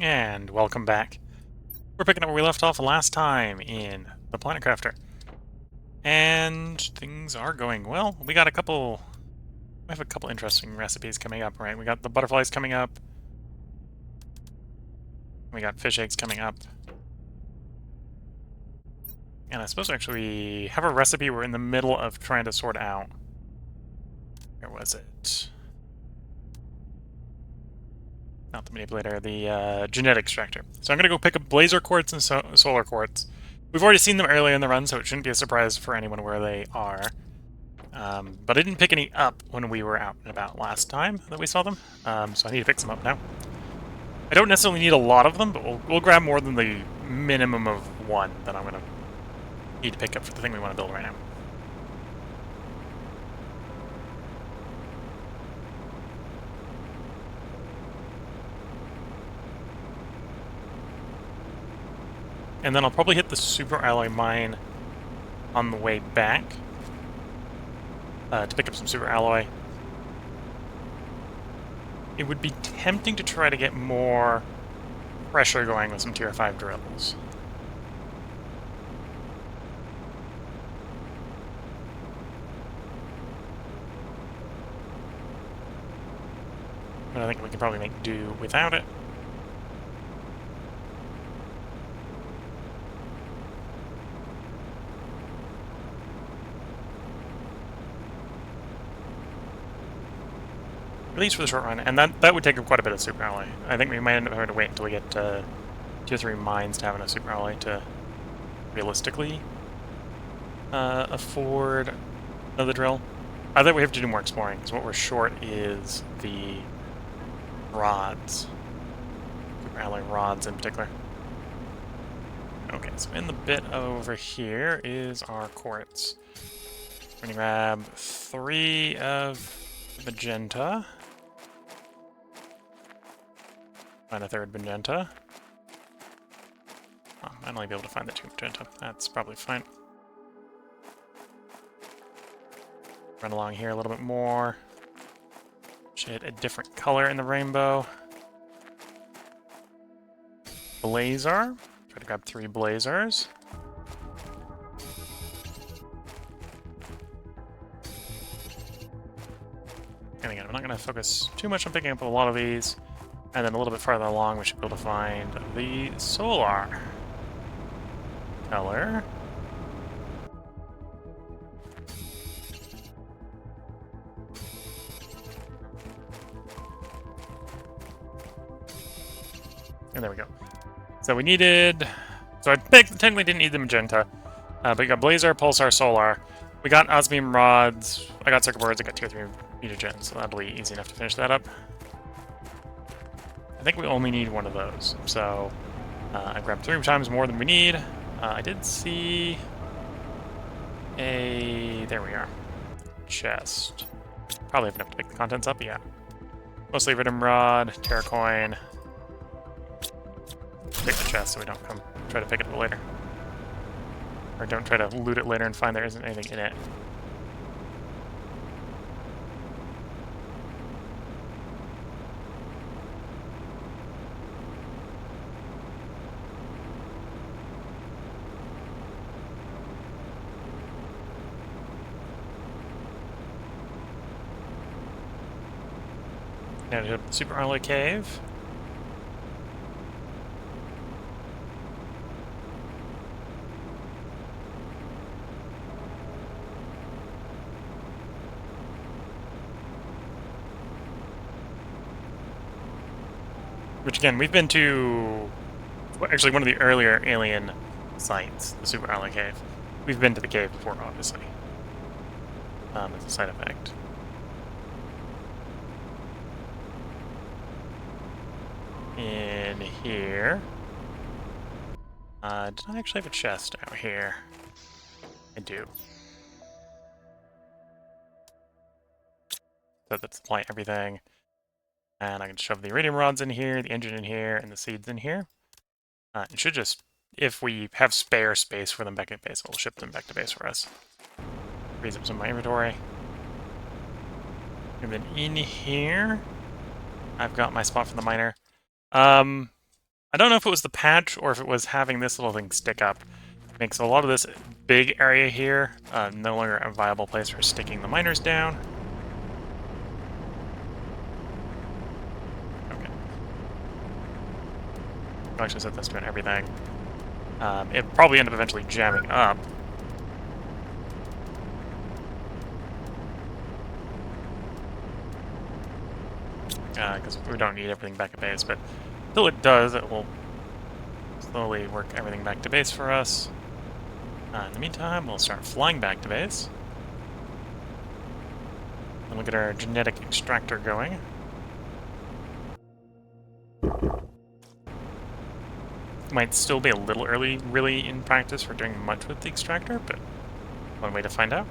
And welcome back. We're picking up where we left off last time in the Planet Crafter. And things are going well. We have a couple interesting recipes coming up, right? We got the butterflies coming up. We got fish eggs coming up. And I suppose actually we have a recipe we're in the middle of trying to sort out. Where was it? Not the manipulator, the genetic extractor. So I'm going to go pick up blazer quartz and solar quartz. We've already seen them earlier in the run, so it shouldn't be a surprise for anyone where they are. But I didn't pick any up when we were out and about last time that we saw them, so I need to pick some up now. I don't necessarily need a lot of them, but we'll grab more than the minimum of one that I'm going to need to pick up for the thing we want to build right now. And then I'll probably hit the super alloy mine on the way back to pick up some super alloy. It would be tempting to try to get more pressure going with some tier 5 drills. But I think we can probably make do without it. At least for the short run, and that would take up quite a bit of super alloy. I think we might end up having to wait until we get tier 3 mines to have enough super alloy to realistically afford another drill. I think we have to do more exploring, because what we're short is the rods. Super alloy rods in particular. Okay, so in the bit over here is our quartz. We're gonna grab 3 of magenta. Find a third magenta. Oh, I might only be able to find the 2 magenta. That's probably fine. Run along here a little bit more. Shade a different color in the rainbow. Blazer. Try to grab 3 blazers. And again, I'm not going to focus too much on picking up a lot of these. And then a little bit farther along, we should be able to find the solar color. And there we go. So we needed... So I technically didn't need the magenta. But we got Blazer, Pulsar, Solar. We got Osmium rods. I got circuit boards. I got 2 or 3 mutagens, so that'll be easy enough to finish that up. I think we only need one of those. So I grabbed 3 times more than we need. I did see a... There we are. Chest. Probably have enough to pick the contents up, yeah. Mostly Iridium Rod, Terracoin. Pick the chest so we don't come try to pick it up later. Or don't try to loot it later and find there isn't anything in it. Now to the Super Alloy Cave. Which again, we've been to actually one of the earlier alien sites, the Super Alloy Cave. We've been to the cave before, obviously. As a side effect. In here. Did I actually have a chest out here? I do. So that's supply everything. And I can shove the iridium rods in here, the engine in here, and the seeds in here. It should just, if we have spare space for them back at base, we'll ship them back to base for us. Freeze up some of my inventory. And then in here, I've got my spot for the miner. I don't know if it was the patch or if it was having this little thing stick up. It makes a lot of this big area here no longer a viable place for sticking the miners down. Okay. I'll actually set this to everything. It'll probably end up eventually jamming up. Because we don't need everything back at base, but until it does, it will slowly work everything back to base for us. In the meantime, we'll start flying back to base. And we'll get our genetic extractor going. Might still be a little early, really, in practice for doing much with the extractor, but one way to find out.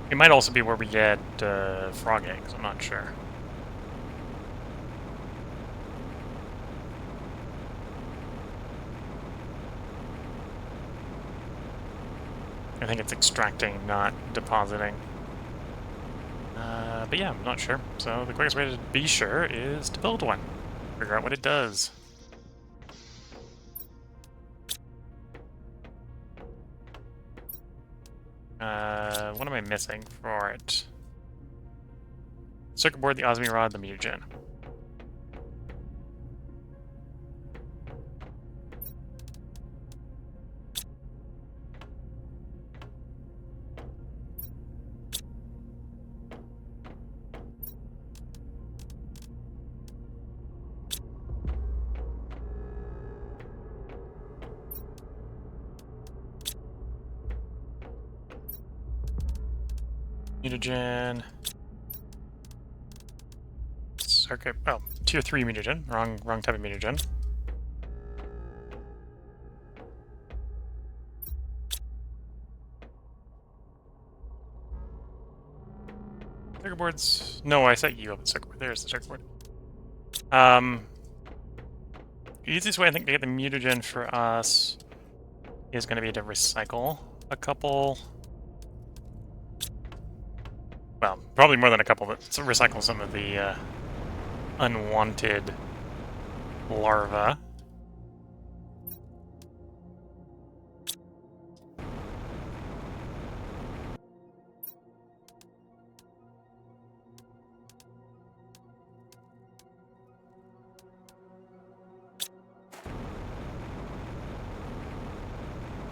It might also be where we get frog eggs, I'm not sure. I think it's extracting, not depositing. But yeah, I'm not sure. So the quickest way to be sure is to build one. Figure out what it does. What am I missing for it? Circuit board, the osmi rod, the mutagen. Mutagen. Circuit. Oh, tier 3 mutagen. Wrong type of mutagen. Circuit boards. No, I set you up at circuit board. There's the circuit board. The easiest way I think to get the mutagen for us is going to be to recycle a couple. Well, probably more than a couple, but recycle some of the unwanted larvae.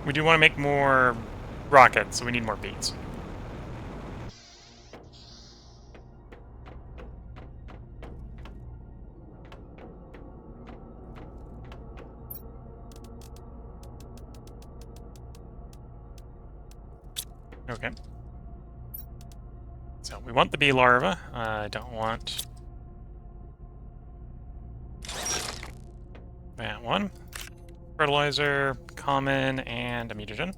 We do want to make more rockets, so we need more beads. Okay. So we want the bee larva. I don't want that one. Fertilizer, common, and a mutagen.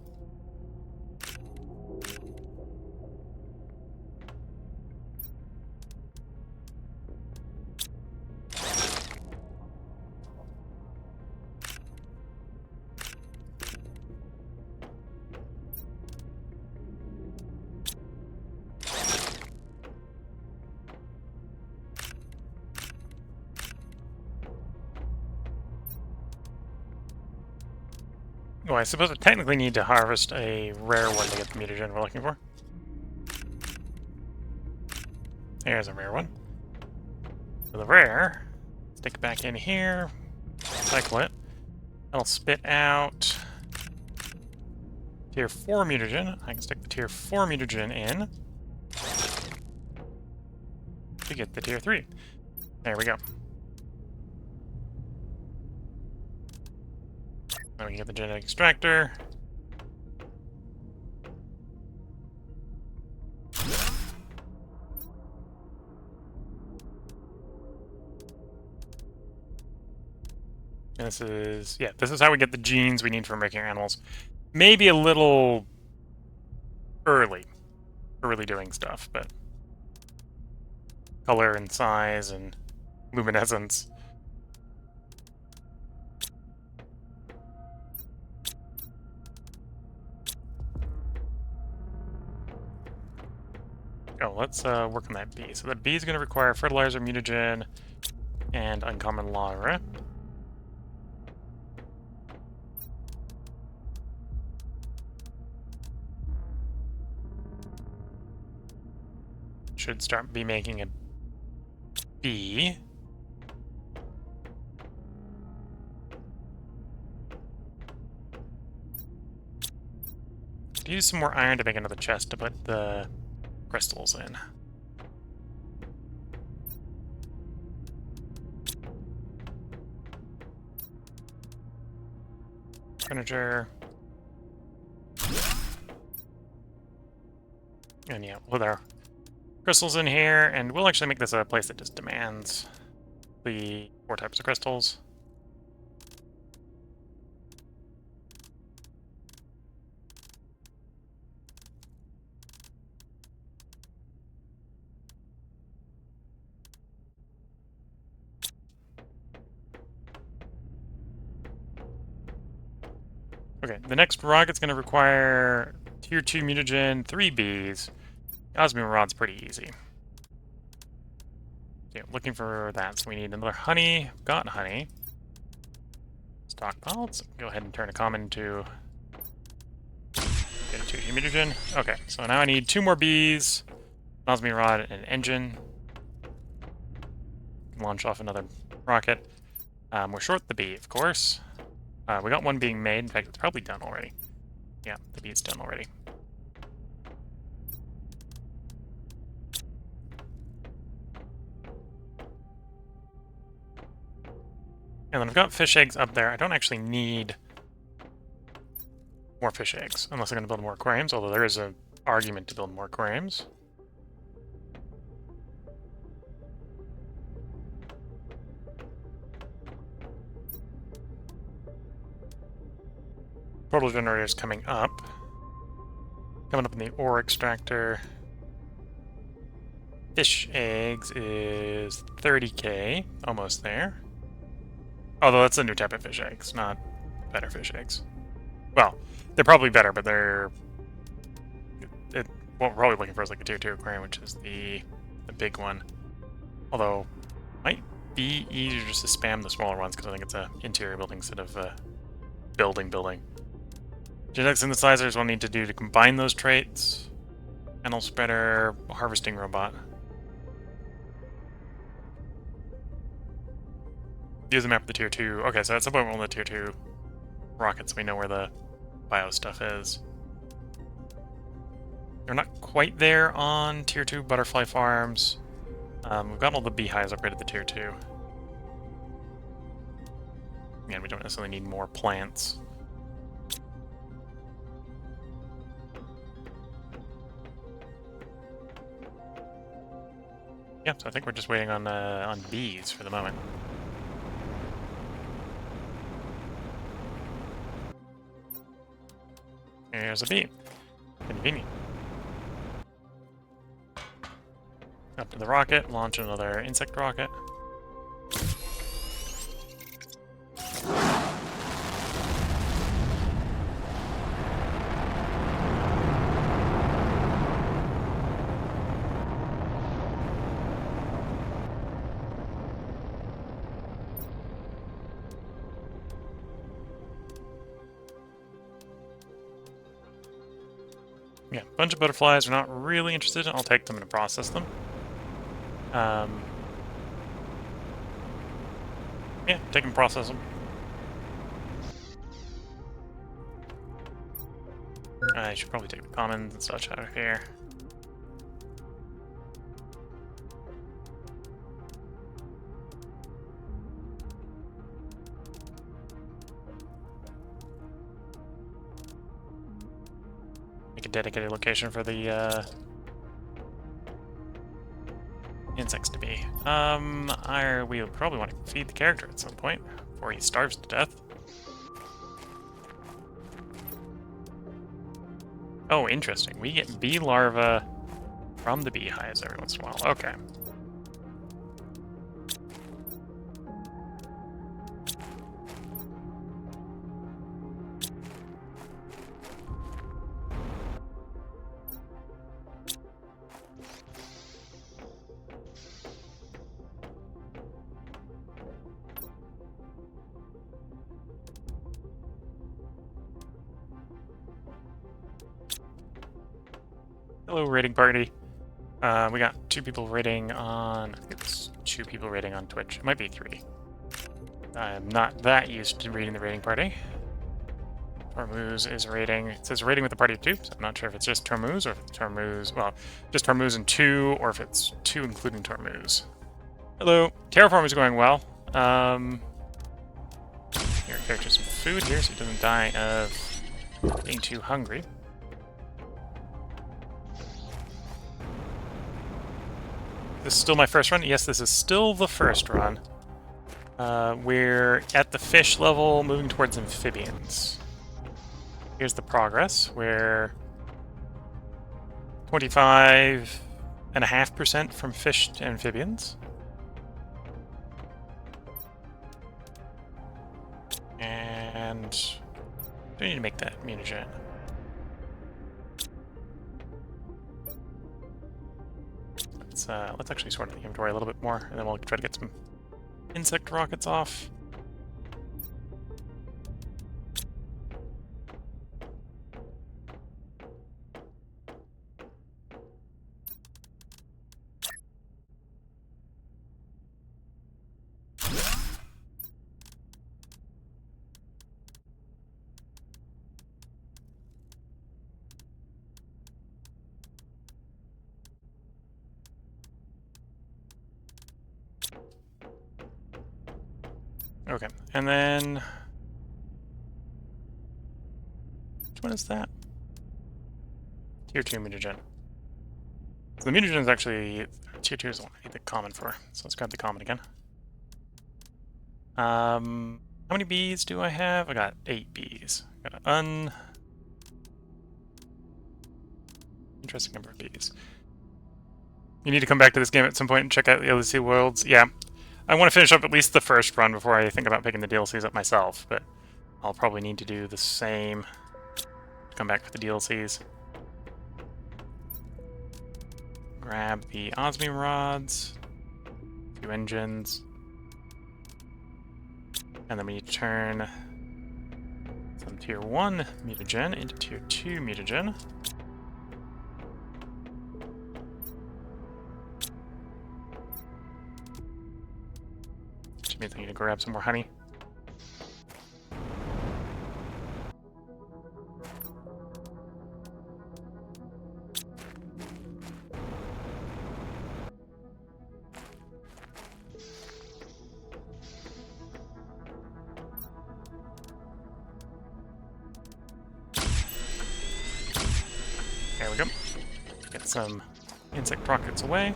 Well, I suppose I technically need to harvest a rare one to get the mutagen we're looking for. There's a rare one. For the rare, stick it back in here, cycle it. That'll spit out tier 4 mutagen. I can stick the tier 4 mutagen in to get the tier 3. There we go. Now we can get the genetic extractor. And this is, yeah, this is how we get the genes we need for making animals. Maybe a little early for really doing stuff, but color and size and luminescence. Oh, let's work on that bee. So the bee is going to require fertilizer, mutagen, and uncommon larva. Should start be making a bee. Use some more iron to make another chest to put the crystals in. Furniture. And yeah, with our crystals in here, and we'll actually make this a place that just demands the 4 types of crystals. Okay, the next rocket's going to require tier 2 mutagen, 3 bees. Osmium rod's pretty easy. Yeah, looking for that, so we need another honey. Got honey. Stockpile. Let's go ahead and turn a common to get a 2 mutagen. Okay, so now I need 2 more bees, osmium rod, and an engine. Launch off another rocket. We're short the bee, of course. We got one being made. In fact, it's probably done already. Yeah, the bee's done already. And then I've got fish eggs up there. I don't actually need more fish eggs, unless I'm going to build more aquariums, although there is an argument to build more aquariums. Portal generator is coming up. Coming up in the ore extractor. Fish eggs is 30k, almost there. Although that's a new type of fish eggs, not better fish eggs. Well, they're probably better, but they're... what we're probably looking for is like a tier 2 aquarium, which is the big one. Although, might be easier just to spam the smaller ones, because I think it's an interior building instead of building. Genetic synthesizers we'll need to do to combine those traits. Panel spreader, harvesting robot. Use the map of the tier 2. Okay, so at some point we'll need the tier 2 rockets, so we know where the bio stuff is. We're not quite there on tier 2 butterfly farms. We've got all the beehives upgraded to tier 2. Again, we don't necessarily need more plants. Yeah, so I think we're just waiting on bees for the moment. Here's a bee. Convenient. Up to the rocket, launch another insect rocket. Yeah, bunch of butterflies. We're not really interested in. I'll take them and process them. Yeah, take and process them. I should probably take the commons and such out of here. Make a dedicated location for the insects to be. We'll probably want to feed the character at some point before he starves to death. Oh, interesting. We get bee larvae from the beehives every once in a while. Okay. Hello, raiding party. We got 2 people raiding on... I think it's 2 people raiding on Twitch. It might be 3. I'm not that used to reading the raiding party. Tormuz is raiding. It says raiding with a party of 2, so I'm not sure if it's just Tormuz or if it's Tormuz... Well, just Tormuz and 2, or if it's 2 including Tormuz. Hello. Terraform is going well. Your character some food here so he doesn't die of being too hungry. This is still my first run? Yes, this is still the first run. We're at the fish level, moving towards amphibians. Here's the progress. We're 25.5% from fish to amphibians. And do I need to make that mutagen? Let's actually sort the inventory a little bit more, and then we'll try to get some insect rockets off. Okay, and then... which one is that? Tier 2 mutagen. So the mutagen is actually... Tier 2 is the one I need the common for, so let's grab the common again. How many bees do I have? I got 8 bees. Got an interesting number of bees. You need to come back to this game at some point and check out the LEC Worlds. Yeah. I want to finish up at least the first run before I think about picking the DLCs up myself, but I'll probably need to do the same. Come back for the DLCs. Grab the osmium rods, 2 engines, and then we need to turn some tier 1 mutagen into tier 2 mutagen. Means I need to grab some more honey. There we go. Get some insect rockets away.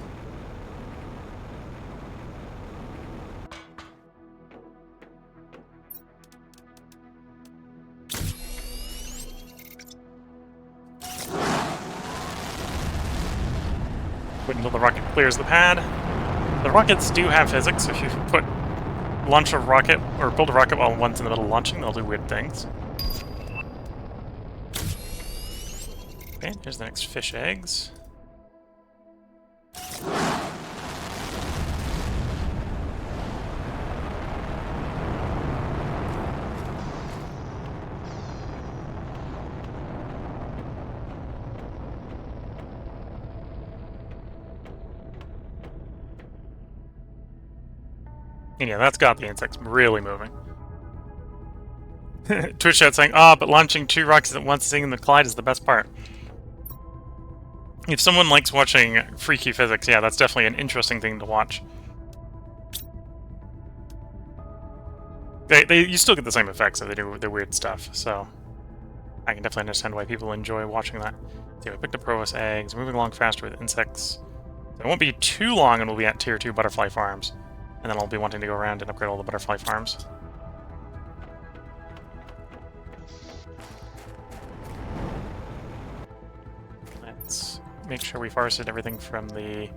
Wait until the rocket clears the pad. The rockets do have physics. If you launch a rocket or build a rocket while one's in the middle of launching, they'll do weird things. Okay, here's the next fish eggs. And yeah, that's got the insects really moving. Twitch chat saying, but launching 2 rockets at once, seeing them collide is the best part. If someone likes watching freaky physics, yeah, that's definitely an interesting thing to watch. You still get the same effects if they do their weird stuff, so I can definitely understand why people enjoy watching that. So we picked up Provost eggs, moving along faster with insects. So it won't be too long and we'll be at tier 2 butterfly farms. And then I'll be wanting to go around and upgrade all the butterfly farms. Let's make sure we've harvested everything from the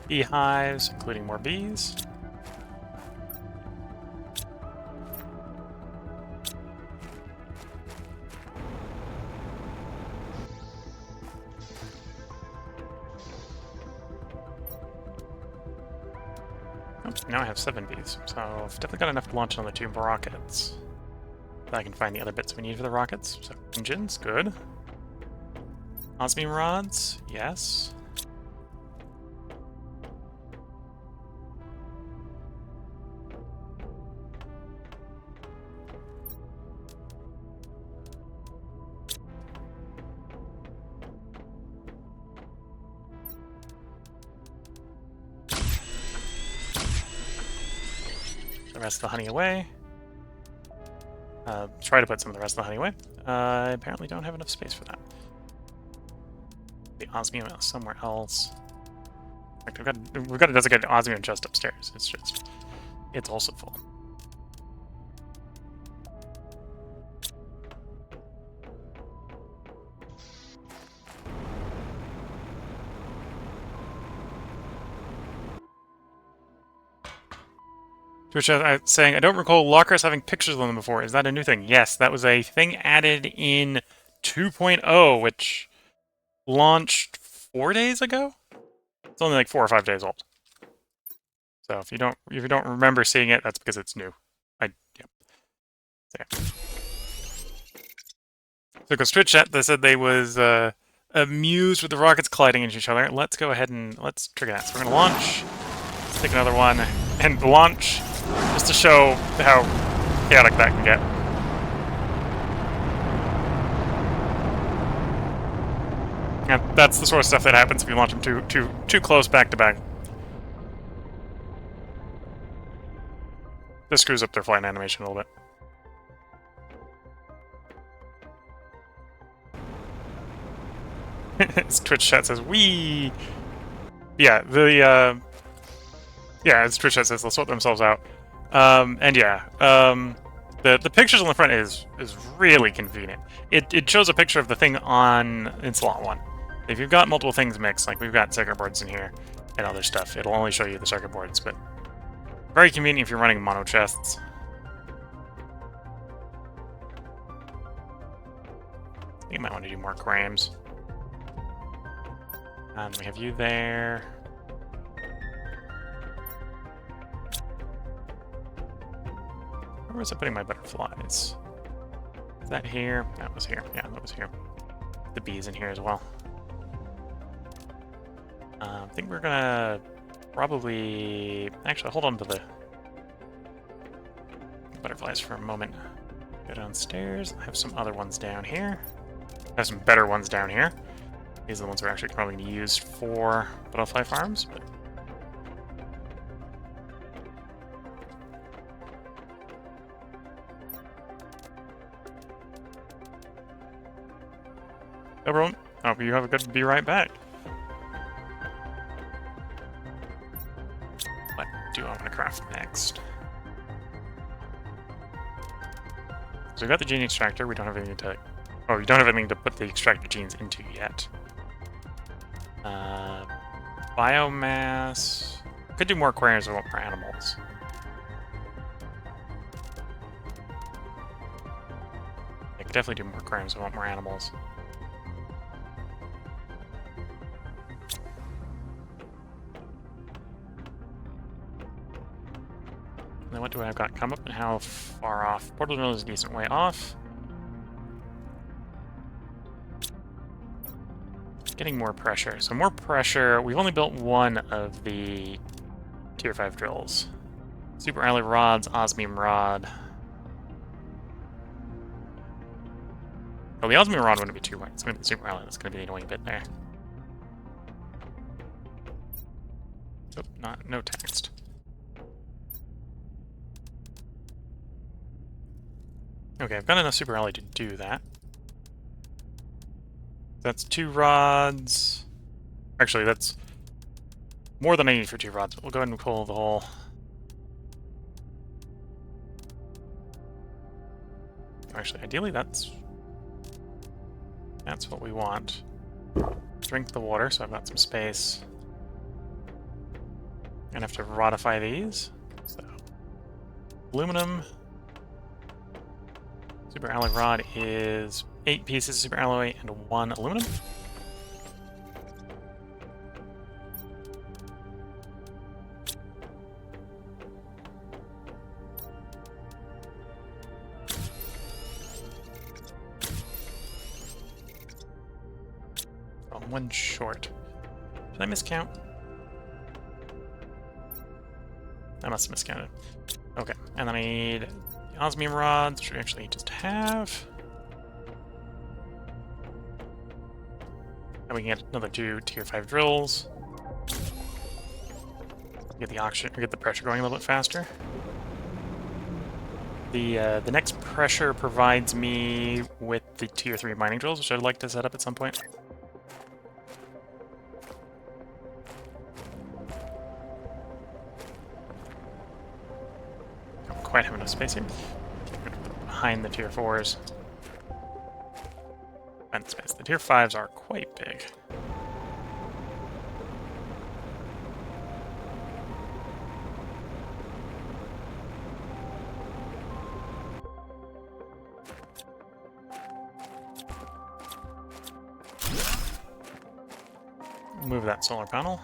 beehives, including more bees. Now I have 7 bees, so I've definitely got enough to launch on the 2 rockets. I can find the other bits we need for the rockets. So engines, good. Osmium rods, yes. The rest of the honey away. Try to put some of the rest of the honey away. I apparently don't have enough space for that. The osmium is somewhere else. In fact, we've got a designated osmium chest upstairs. It's also full. Twitch saying, I don't recall lockers having pictures on them before. Is that a new thing? Yes, that was a thing added in 2.0, which launched 4 days ago? It's only like 4 or 5 days old. So if you don't remember seeing it, that's because it's new. Yeah. So because Twitch chat, they said they was amused with the rockets colliding into each other. Let's go ahead and let's trigger that. So we're gonna launch. Let's take another one and launch, just to show how chaotic that can get. And that's the sort of stuff that happens if you launch them too close back to back. This screws up their flight animation a little bit. As Twitch chat says, "Wee." Yeah, as Twitch chat says, they'll sort themselves out. And yeah, the pictures on the front is really convenient. It shows a picture of the thing in slot 1. If you've got multiple things mixed, like we've got circuit boards in here and other stuff, it'll only show you the circuit boards, but very convenient if you're running mono chests. You might want to do more grams. And we have you there. Where was I putting my butterflies? Is that here? That was here. Yeah, that was here. The bees in here as well. I think we're gonna probably... Actually, hold on to the butterflies for a moment. Go downstairs. I have some other ones down here. I have some better ones down here. These are the ones we're actually probably going to use for butterfly farms, but... No problem. Hope you have a good be right back. What do I want to craft next? So we've got the gene extractor. We don't have anything to... Oh, you don't have anything to put the extractor genes into yet. Biomass... Could do more aquariums if we want more animals. I could definitely do more aquariums if we want more animals. And then what do I have got come up and how far off? Portal Mill is a decent way off. Getting more pressure. So more pressure. We've only built one of the tier 5 drills. Super alloy rods, osmium rod. Well, the osmium rod wouldn't be too light. It's going to be the super alloy that's going to be the annoying bit there. Oh, no text. Okay, I've got enough super alloy to do that. That's 2 rods. Actually, that's more than I need for 2 rods. We'll go ahead and pull the whole... Actually, ideally, that's what we want. Drink the water, so I've got some space. I'm gonna have to rodify these. So, aluminum. Super alloy rod is 8 pieces of super alloy and 1 aluminum. one short. Did I miscount? I must have miscounted. Okay, and then I need osmium rods, which we actually just have. And we can get another 2 tier 5 drills. Get the oxygen, or get the pressure going a little bit faster. The next pressure provides me with the tier 3 mining drills, which I'd like to set up at some point. Don't quite have enough space here. Behind the tier 4s. And space. The tier 5s are quite big. Move that solar panel.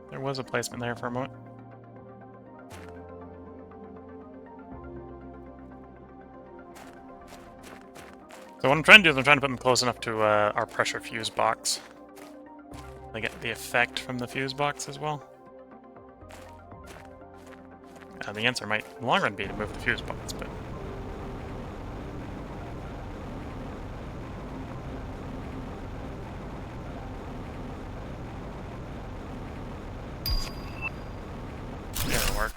There was a placement there for a moment. So what I'm trying to do is I'm trying to put them close enough to our pressure fuse box. They get the effect from the fuse box as well. The answer might, in the long run, be to move the fuse box, but... It'll work.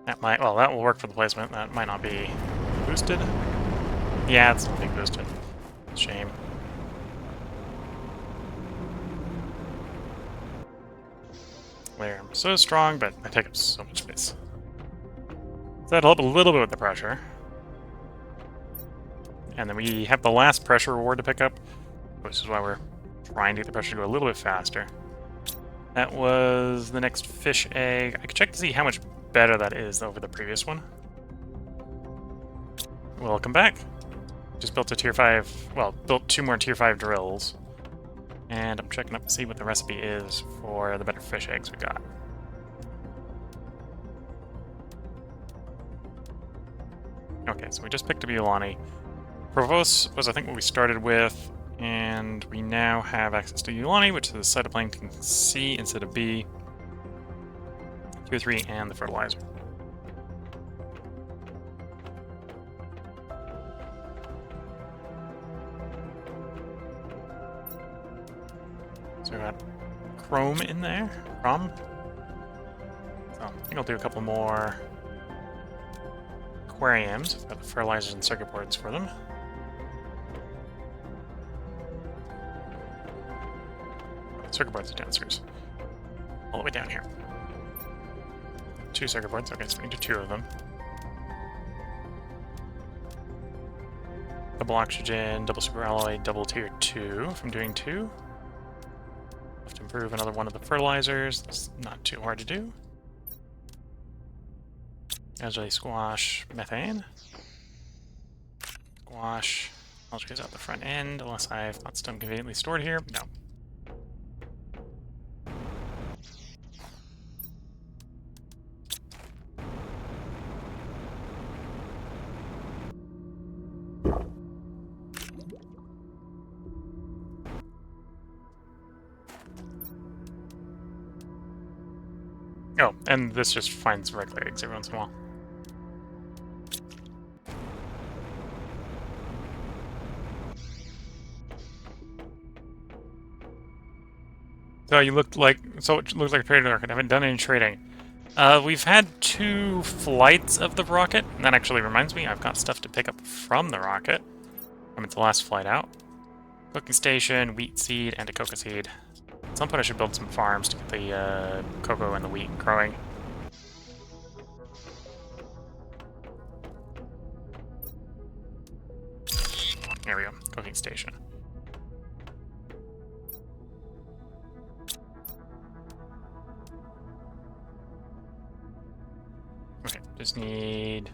That might, well, that will work for the placement. That might not be boosted. Yeah, it's not being boosted. Shame. There, I'm so strong, but I take up so much space. So that'll help a little bit with the pressure. And then we have the last pressure reward to pick up, which is why we're trying to get the pressure to go a little bit faster. That was the next fish egg. I can check to see how much better that is over the previous one. Welcome back. Just built a tier 5, well, built 2 more tier 5 drills. And I'm checking up to see what the recipe is for the better fish eggs we got. Okay, so we just picked up Iolani. Provos was, I think, what we started with, and we now have access to Iolani, which is cytoplankton C instead of B, tier 3, and the fertilizer. So we got chrome in there. Chrome. So I think I'll do a couple more aquariums. I've got the fertilizers and circuit boards for them. Circuit boards are downstairs. All the way down here. 2 circuit boards. Okay, so we can do 2 of them. Double oxygen, double superalloy, double tier 2 from doing 2. Have to improve another one of the fertilizers. That's not too hard to do. Agility squash, methane. Squash. I'll just use out the front end, unless I've got stone conveniently stored here. No. Oh, and this just finds regular eggs every once in a while. So it looked like a trading rocket. I haven't done any trading. We've had 2 flights of the rocket, and that actually reminds me, I've got stuff to pick up from the rocket. From its last flight out. Cooking station, wheat seed, and a cocoa seed. At some point I should build some farms to get the cocoa and the wheat growing. There we go, cooking station. Okay, just need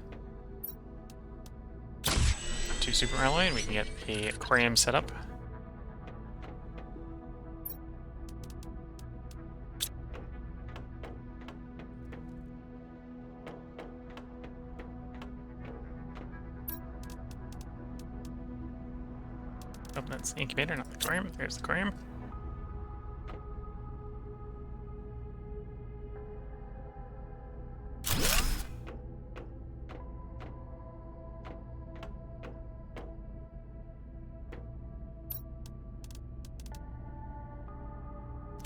to Super Alloy and we can get a aquarium set up. Oh, that's the incubator, not the aquarium. There's the aquarium.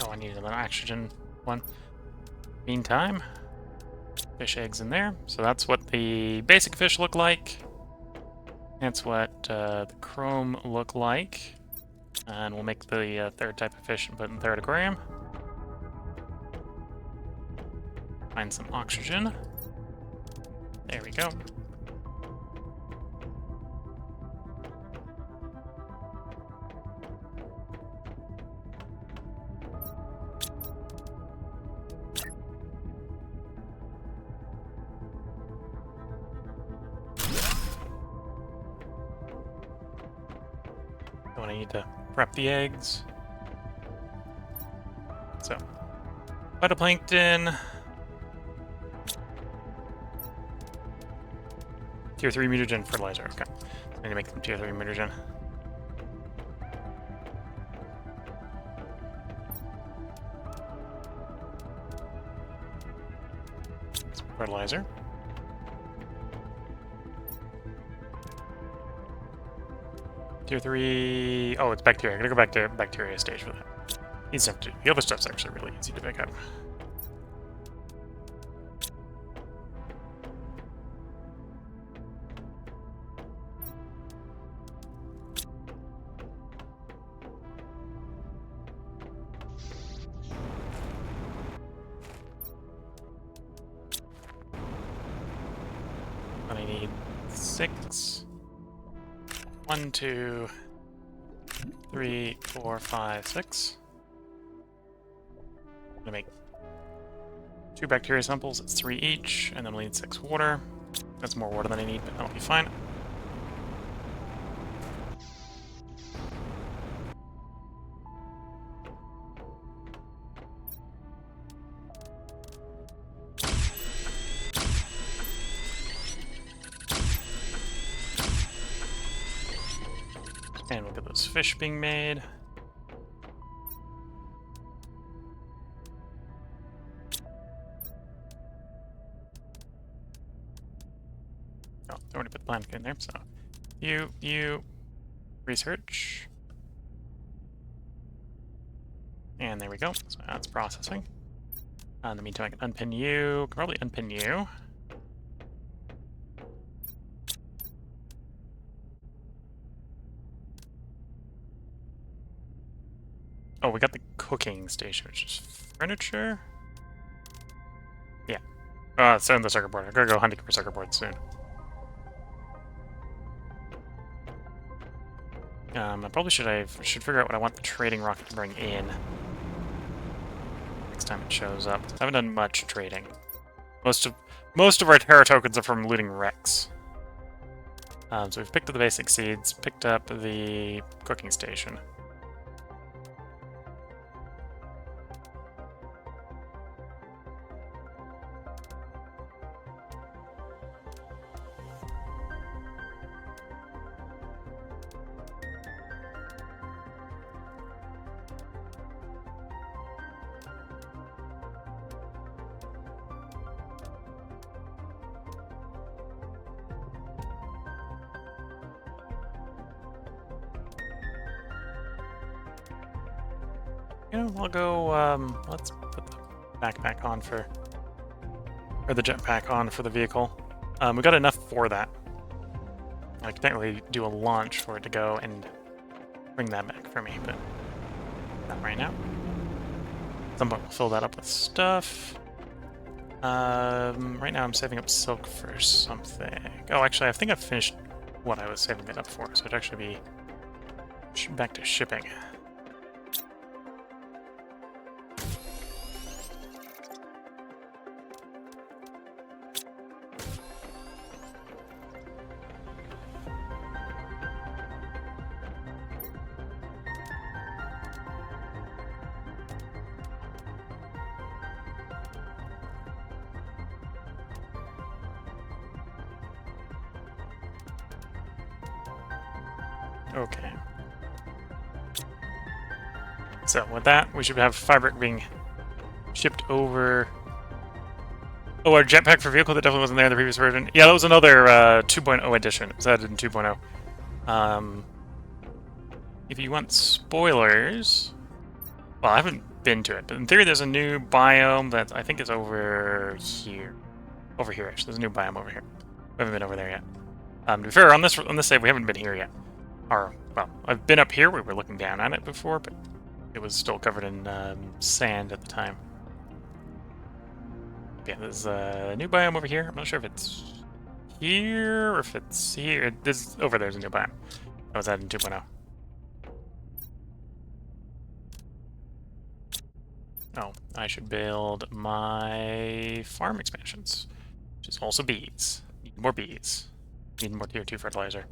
Oh, I needed an oxygen one. Meantime, fish eggs in there. So that's what the basic fish look like. That's what the chrome look like. And we'll make the third type of fish and put in the third aquarium. Find some oxygen. There we go. Don't I need to prep the eggs. So, phytoplankton. Tier 3 mutagen fertilizer, okay. I need to make them tier 3 mutagen. Some fertilizer. Tier 3... Oh, it's bacteria. I'm gonna go back to bacteria stage for that. Easy enough to do. The other stuff's actually really easy to pick up. And I need 6. 1, 2, 3, 4, 5, 6. I'm gonna make 2 bacteria samples, it's 3 each, and then we'll need 6 water. That's more water than I need, but that'll be fine. And look at those fish being made. Oh, I already put the plant in there, so you research. And there we go. So that's processing. In the meantime, I can unpin you. Can probably unpin you. Oh, we got the cooking station, which is furniture. Yeah. So in the circuit board. I'm gonna go hunting for circuit boards soon. I probably should figure out what I want the trading rocket to bring in next time it shows up. I haven't done much trading. Most of our Terra tokens are from looting wrecks. So we've picked up the basic seeds, picked up the cooking station. You know, I'll go, let's put the backpack on or the jetpack on for the vehicle. We got enough for that. I can technically do a launch for it to go and bring that back for me, but not right now. Some point we'll fill that up with stuff. Right now I'm saving up silk for something. Oh, actually, I think I've finished what I was saving it up for, so it'd actually be back to shipping. Okay. So with that, we should have fabric being shipped over. Oh, our jetpack for vehicle that definitely wasn't there in the previous version. Yeah, that was another 2.0 edition. It was added in 2.0. If you want spoilers, well, I haven't been to it, but in theory there's a new biome that I think is over here. Over here, actually. There's a new biome over here. We haven't been over there yet. To be fair, on this save, we haven't been here yet. Or, well, I've been up here. We were looking down on it before, but it was still covered in sand at the time. Yeah, there's a new biome over here. I'm not sure if it's here or if it's here. This over there's a new biome. That was added in 2.0. Oh, I should build my farm expansions, which is also bees. Need more bees. Need more tier 2 fertilizer.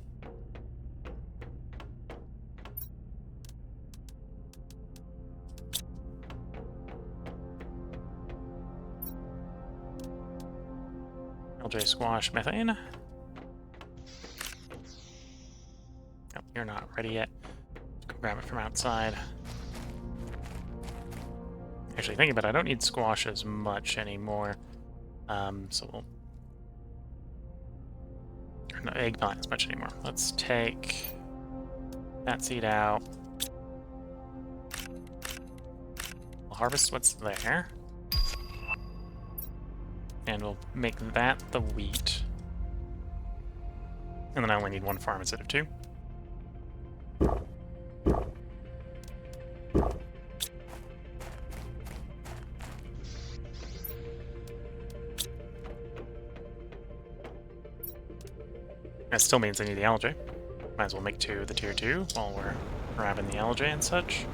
LJ squash methane. Oh, you're not ready yet. Go grab it from outside. Actually, thinking about it, I don't need squash as much anymore. So we'll... Or no, eggplant as much anymore. Let's take that seed out. We'll harvest what's there. And we'll make that the wheat. And then I only need one farm instead of two. That still means I need the algae. Might as well make two the tier 2 while we're grabbing the algae and such.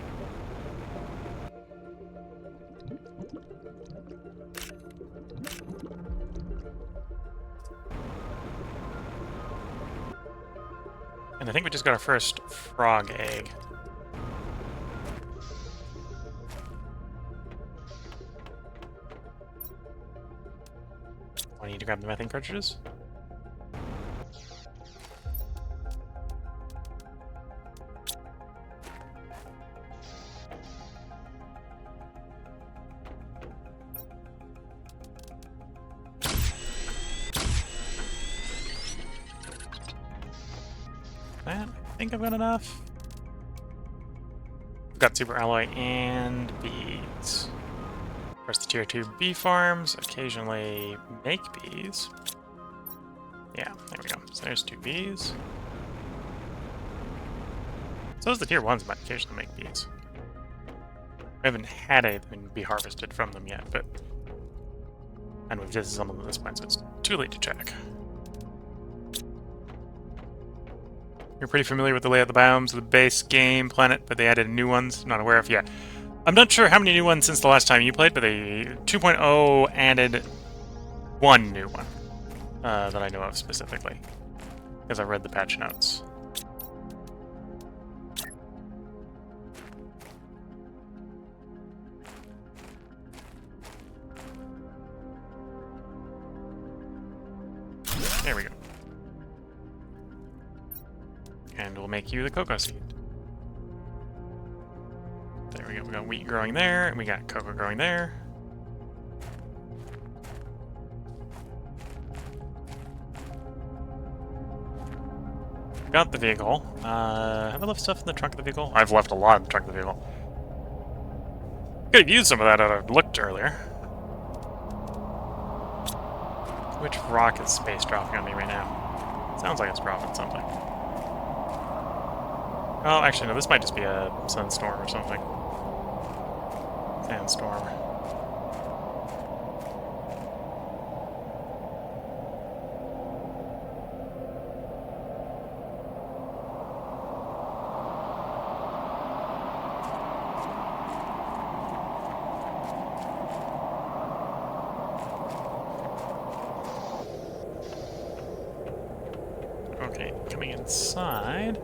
And I think we just got our first frog egg. I need to grab the methane cartridges. I think I've got enough. I've got super alloy and bees. Of course, the tier 2 bee farms occasionally make bees. Yeah, there we go. So there's 2 bees. So does the tier 1s might occasionally make bees. We haven't had anything be harvested from them yet, but... And we've visited some of them at this point, so it's too late to check. You're pretty familiar with the layout of the biomes of the base game planet, but they added new ones. Not aware of yet. I'm not sure how many new ones since the last time you played, but they 2.0 added one new one that I know of specifically, because I read the patch notes. There we go. And we'll make you the cocoa seed. There we go. We got wheat growing there, and we got cocoa growing there. Got the vehicle. Have I left stuff in the trunk of the vehicle? I've left a lot in the trunk of the vehicle. Could have used some of that had I looked earlier. Which rock is space dropping on me right now? Sounds like it's dropping something. Oh, actually, no, this might just be a sunstorm or something. Sandstorm. Okay, coming inside.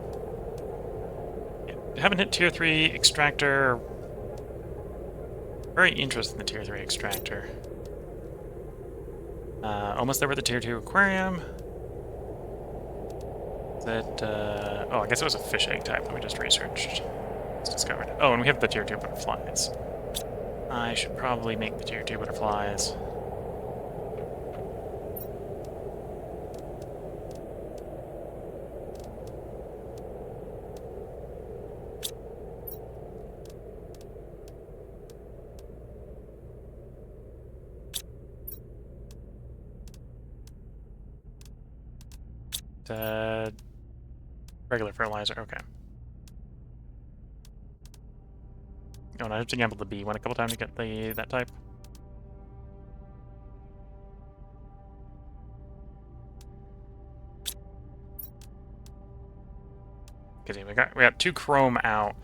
Haven't hit tier 3 extractor. Very interested in the tier 3 extractor. Almost there with the tier 2 aquarium. Is it, oh, I guess it was a fish egg type that we just researched. It's discovered. Oh, and we have the tier 2 butterflies. I should probably make the tier 2 butterflies. Regular fertilizer, okay. Oh, and I have to gamble the B one a couple times to get that type. Because we got 2 chrome out.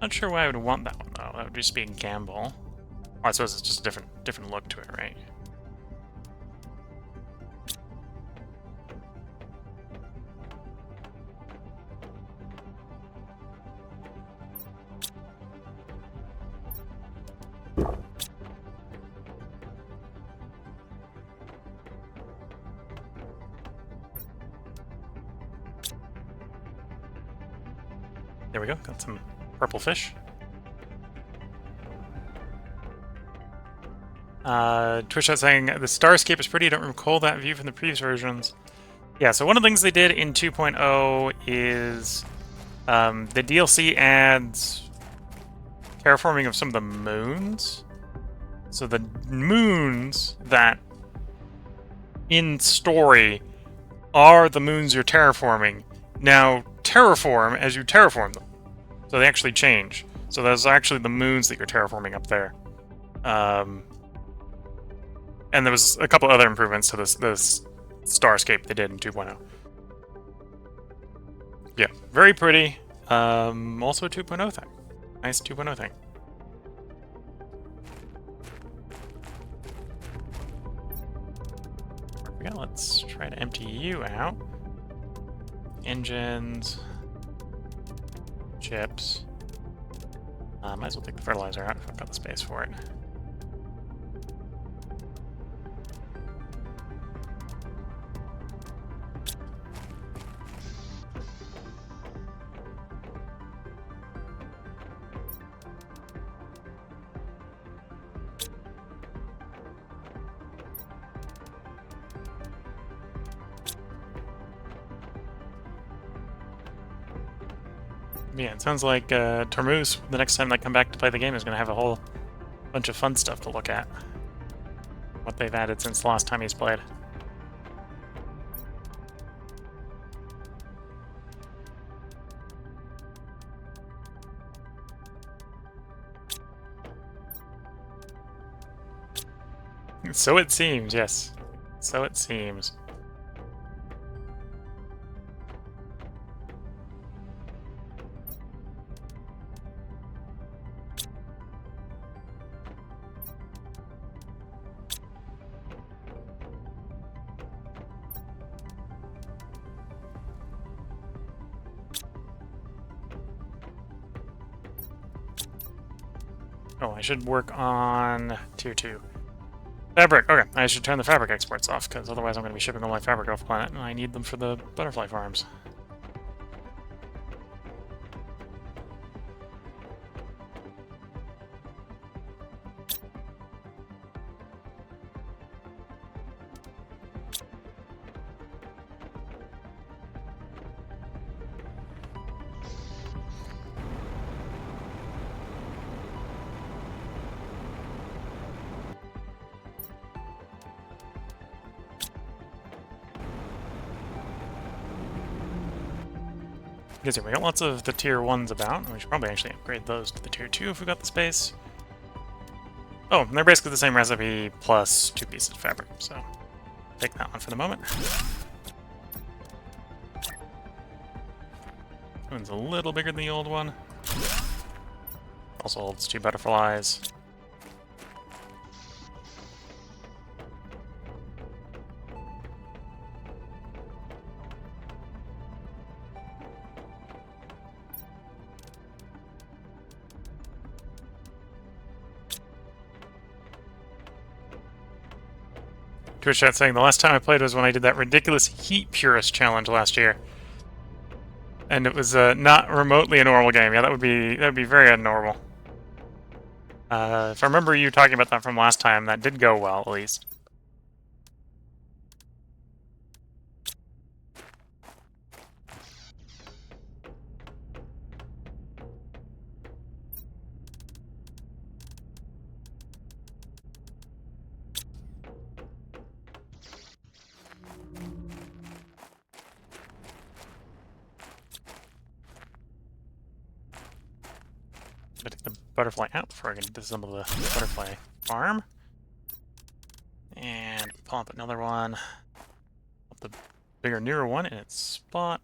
Not sure why I would want that one though. That would just be a gamble. Oh, I suppose it's just a different look to it, right? There we go, got some purple fish. Twitch is saying, the Starscape is pretty, I don't recall that view from the previous versions. Yeah, so one of the things they did in 2.0 is the DLC adds terraforming of some of the moons. So the moons that in story are the moons you're terraforming now terraform as you terraform them. So they actually change. So those are actually the moons that you're terraforming up there. And there was a couple other improvements to this Starscape they did in 2.0. Yeah, very pretty. Also a 2.0 thing. Nice 2.0 thing. Yeah, let's try to empty you out. Engines. Chips. Might as well take the fertilizer out if I've got the space for it. Yeah, it sounds like Tormuz, the next time they come back to play the game, is going to have a whole bunch of fun stuff to look at. What they've added since the last time he's played. So it seems, yes. So it seems. Oh, I should work on tier 2. Fabric! Okay, I should turn the fabric exports off, because otherwise I'm going to be shipping all my fabric off planet, and I need them for the butterfly farms. Because we got lots of the tier 1s about, and we should probably actually upgrade those to the tier 2 if we got the space. Oh, and they're basically the same recipe plus 2 pieces of fabric, so take that one for the moment. This one's a little bigger than the old one. Also holds 2 butterflies. Twitch chat saying the last time I played was when I did that ridiculous Heat Purist challenge last year. and it was not remotely a normal game. Yeah, that would be very abnormal. If I remember you talking about that from last time, that did go well, at least. I'm gonna take the butterfly out before I can disassemble the butterfly farm. And pull up another one. Put the bigger, newer one in its spot.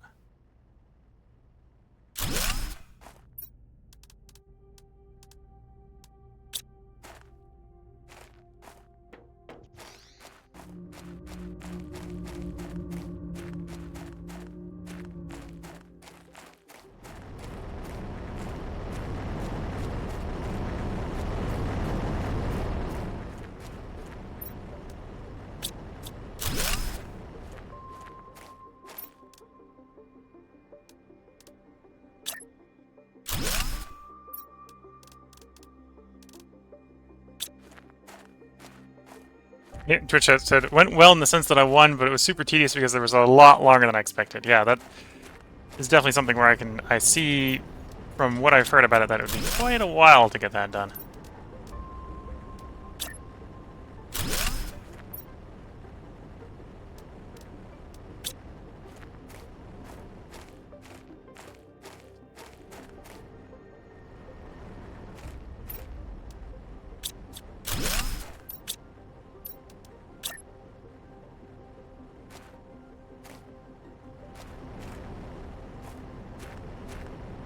Yeah, Twitch said it went well in the sense that I won, but it was super tedious because there was a lot longer than I expected. Yeah, that is definitely something where I see from what I've heard about it that it would be quite a while to get that done.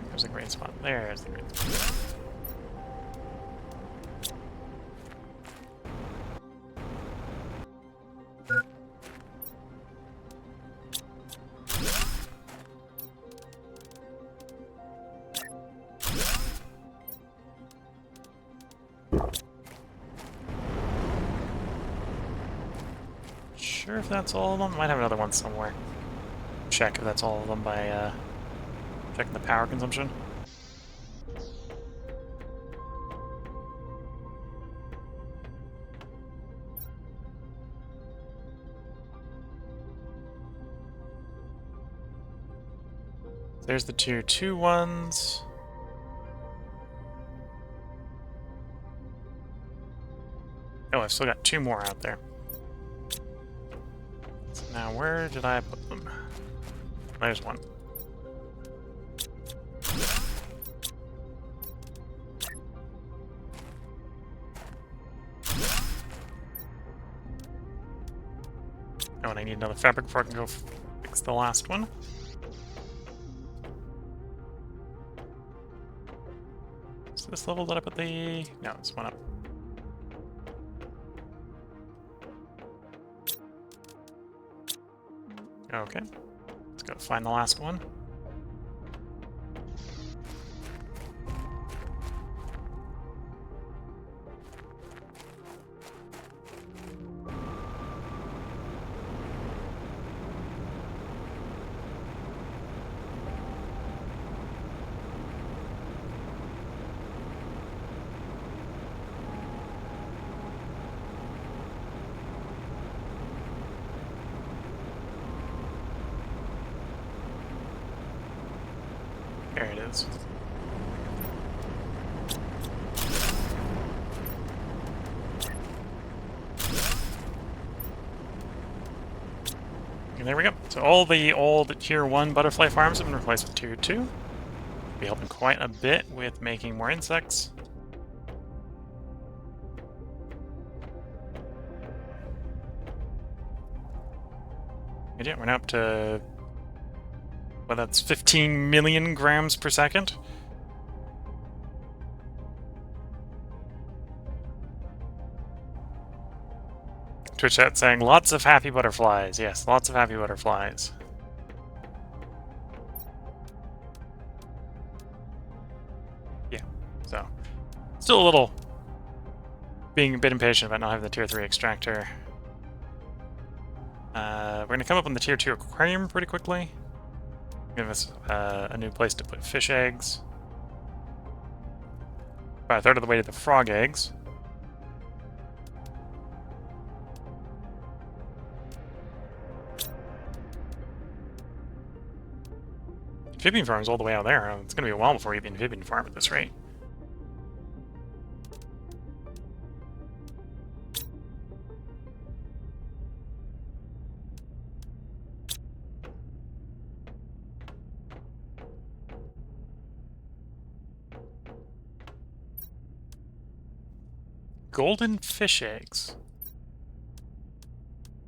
There's a great spot. There's the great spot. Sure if that's all of them? Might have another one somewhere. Check if that's all of them by checking the power consumption. There's the tier 2 ones. Oh, I've still got 2 more out there. So now where did I put them? There's one. Oh, and I need another fabric before I can go fix the last one. Is this level that I put the... No, this one up. Okay. Let's go find the last one. There it is. And there we go. So all the old Tier 1 butterfly farms have been replaced with Tier 2. Be helping quite a bit with making more insects. And yeah, we're now up to... well, that's 15 million grams per second. Twitch chat saying lots of happy butterflies. Yes, lots of happy butterflies. Yeah, so still a little being a bit impatient about not having the Tier 3 extractor. We're gonna come up on the Tier 2 aquarium pretty quickly. Give us a new place to put fish eggs. About a third of the way to the frog eggs. Amphibian farm's all the way out there. It's going to be a while before you get the amphibian farm at this rate. Golden fish eggs.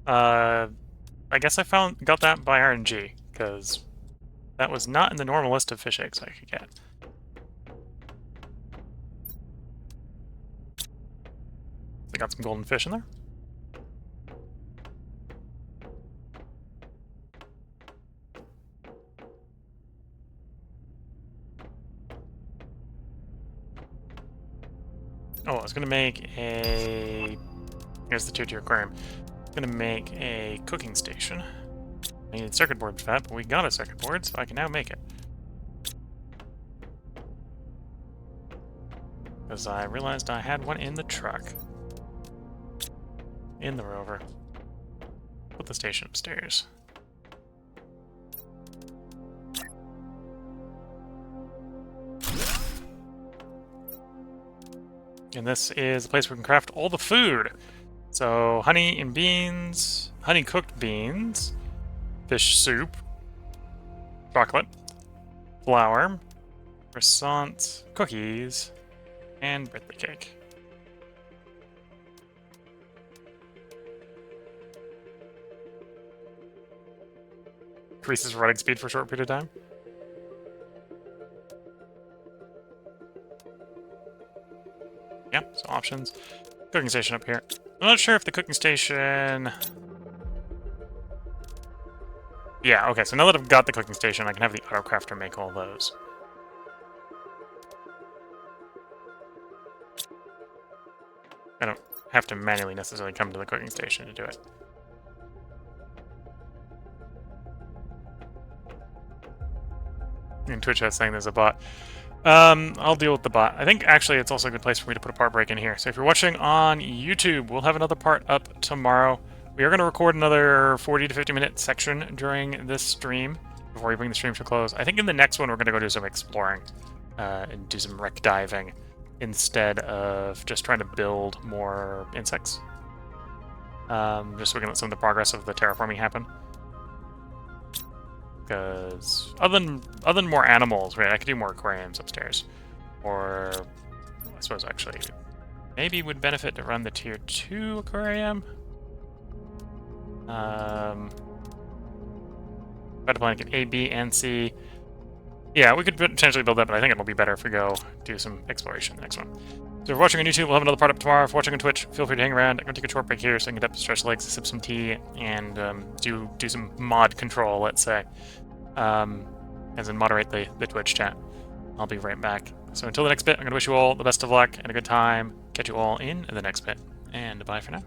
I guess I got that by RNG, because that was not in the normal list of fish eggs I could get. They got some golden fish in there. Oh, I was gonna make a... Here's the two-tier aquarium. I was gonna make a cooking station. I needed circuit board for that, but we got a circuit board, so I can now make it. Because I realized I had one in the truck. In the rover. Put the station upstairs. And this is a place where we can craft all the food. So, honey and beans, honey cooked beans, fish soup, chocolate, flour, croissants, cookies, and birthday cake. Increases running speed for a short period of time. Yeah, so options. Cooking station up here. I'm not sure if the cooking station... Yeah, okay, so now that I've got the cooking station, I can have the autocrafter make all those. I don't have to manually necessarily come to the cooking station to do it. And Twitch is saying there's a bot. I'll deal with the bot. I think actually it's also a good place for me to put a part break in here. So if you're watching on YouTube, we'll have another part up tomorrow. We are going to record another 40 to 50 minute section during this stream before we bring the stream to a close. I think in the next one we're going to go do some exploring and do some wreck diving instead of just trying to build more insects. Just so we can let some of the progress of the terraforming happen. Because other than more animals, right, I could do more aquariums upstairs. Or, I suppose actually, maybe would benefit to run the tier 2 aquarium. Try to plan like an A, B, and C. Yeah, we could potentially build that, but I think it'll be better if we go do some exploration the next one. So if you're watching on YouTube, we'll have another part up tomorrow. If you're watching on Twitch, feel free to hang around. I'm going to take a short break here so I can get up, stretch legs, sip some tea, and do some mod control, let's say. As in moderate the Twitch chat. I'll be right back. So until the next bit, I'm going to wish you all the best of luck and a good time. Catch you all in the next bit, and bye for now.